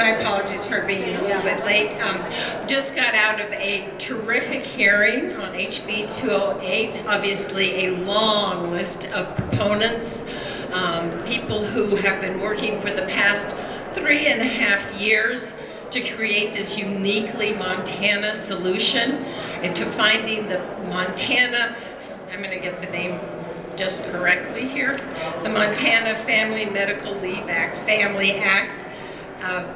My apologies for being a little bit late. Just got out of a terrific hearing on HB 208. Obviously a long list of proponents, people who have been working for the past 3.5 years to create this uniquely Montana solution and to finding the Montana, I'm going to get the name just correctly here, the Montana Family Medical Leave Act, Family Act,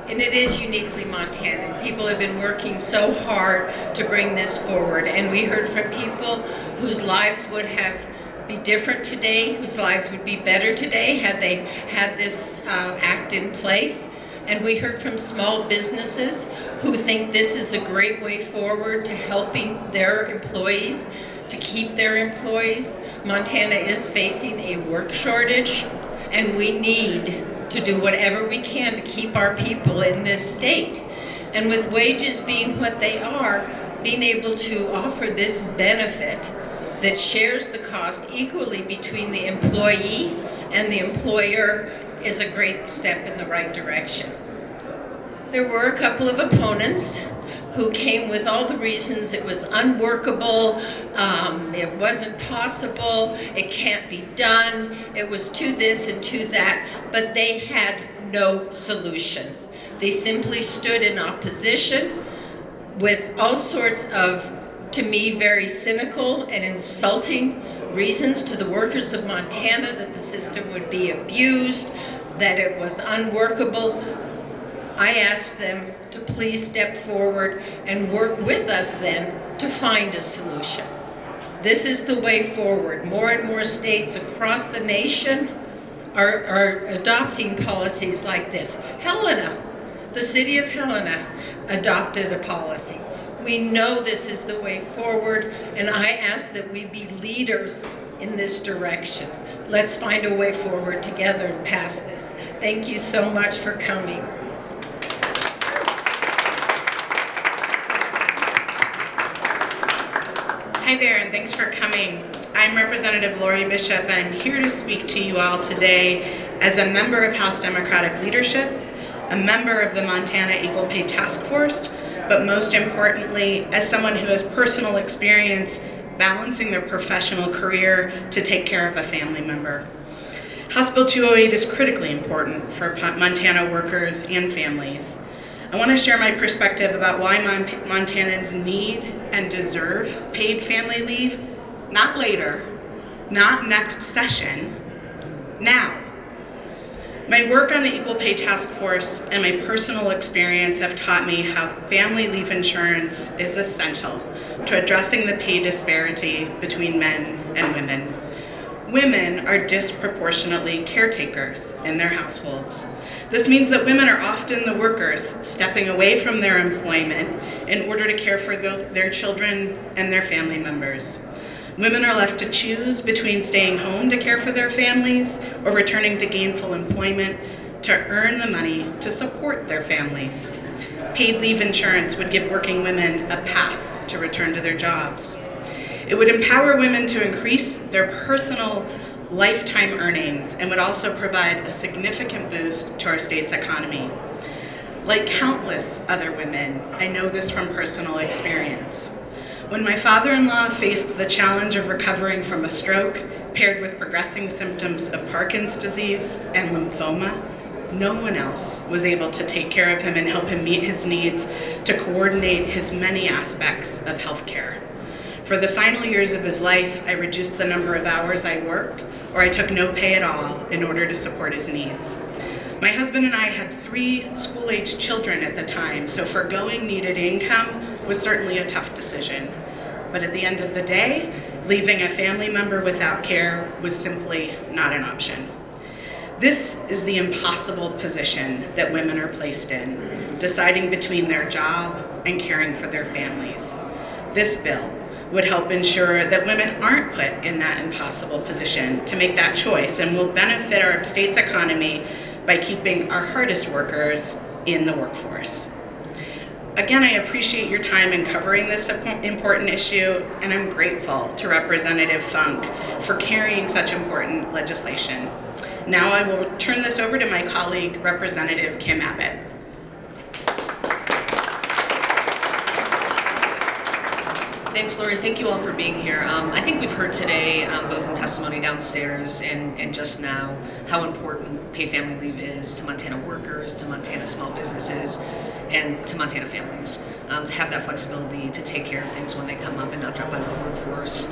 and it is uniquely Montana. People have been working so hard to bring this forward, and we heard from people whose lives would be different today, whose lives would be better today had they had this act in place. And we heard from small businesses who think this is a great way forward to helping their employees, to keep their employees. Montana is facing a work shortage, and we need to do whatever we can to keep our people in this state. And with wages being what they are, being able to offer this benefit that shares the cost equally between the employee and the employer is a great step in the right direction. There were a couple of opponents who came with all the reasons it was unworkable, it wasn't possible, it can't be done, it was to this and to that, but they had no solutions. They simply stood in opposition with all sorts of, to me, very cynical and insulting reasons to the workers of Montana, that the system would be abused, that it was unworkable. I asked them to please step forward and work with us then to find a solution. This is the way forward. More and more states across the nation are adopting policies like this. Helena, the city of Helena, adopted a policy. We know this is the way forward, and I ask that we be leaders in this direction. Let's find a way forward together and pass this. Thank you so much for coming. Hi there, and thanks for coming. I'm Representative Laurie Bishop. I'm here to speak to you all today as a member of House Democratic leadership, a member of the Montana Equal Pay Task Force, but most importantly, as someone who has personal experience balancing their professional career to take care of a family member. House Bill 208 is critically important for Montana workers and families. I want to share my perspective about why Montanans need and deserve paid family leave, not later, not next session, now. My work on the Equal Pay Task Force and my personal experience have taught me how family leave insurance is essential to addressing the pay disparity between men and women. Women are disproportionately caretakers in their households. This means that women are often the workers stepping away from their employment in order to care for their children and their family members. Women are left to choose between staying home to care for their families or returning to gainful employment to earn the money to support their families. Paid leave insurance would give working women a path to return to their jobs. It would empower women to increase their personal lifetime earnings and would also provide a significant boost to our state's economy. Like countless other women, I know this from personal experience. When my father-in-law faced the challenge of recovering from a stroke paired with progressing symptoms of Parkinson's disease and lymphoma, no one else was able to take care of him and help him meet his needs to coordinate his many aspects of healthcare. For the final years of his life, I reduced the number of hours I worked, or I took no pay at all in order to support his needs. My husband and I had 3 school-aged children at the time, so forgoing needed income was certainly a tough decision. But at the end of the day, leaving a family member without care was simply not an option. This is the impossible position that women are placed in, deciding between their job and caring for their families. This bill would help ensure that women aren't put in that impossible position to make that choice and will benefit our state's economy by keeping our hardest workers in the workforce. Again, I appreciate your time in covering this important issue, and I'm grateful to Representative Funk for carrying such important legislation. Now I will turn this over to my colleague, Representative Kim Abbott. Thanks, Laurie. Thank you all for being here. I think we've heard today, both in testimony downstairs and just now, how important paid family leave is to Montana workers, to Montana small businesses, and to Montana families. To have that flexibility to take care of things when they come up and not drop out of the workforce.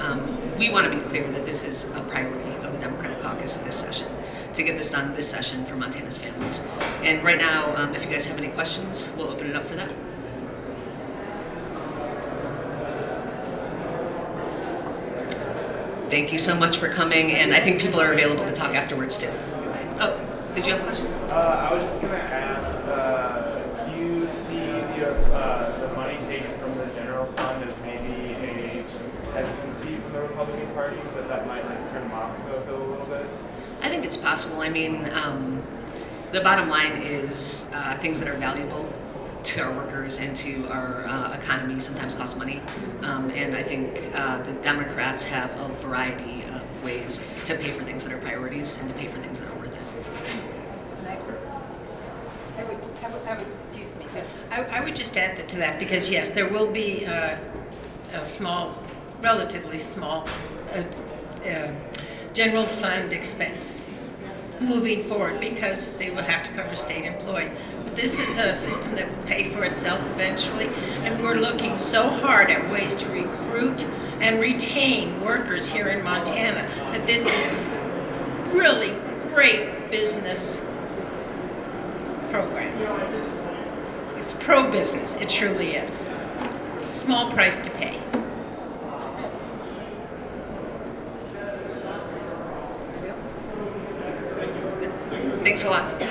We want to be clear that this is a priority of the Democratic Caucus this session, to get this done this session for Montana's families. And right now, if you guys have any questions, we'll open it up for that. Thank you so much for coming, and I think people are available to talk afterwards too. Oh, did you have a question? I was just going to ask, do you see the money taken from the general fund as maybe a hesitancy from the Republican Party, that might turn them off the bill a little bit? I think it's possible. I mean, the bottom line is things that are valuable to our workers and to our economy sometimes cost money. And I think the Democrats have a variety of ways to pay for things that are priorities and to pay for things that are worth it. Excuse me. I would just add to that, because yes, there will be a small, relatively small general fund expense moving forward, because they will have to cover state employees. But this is a system that will pay for itself eventually, and we're looking so hard at ways to recruit and retain workers here in Montana that this is really great business program. It's pro-business, it truly is. Small price to pay. Thanks a lot.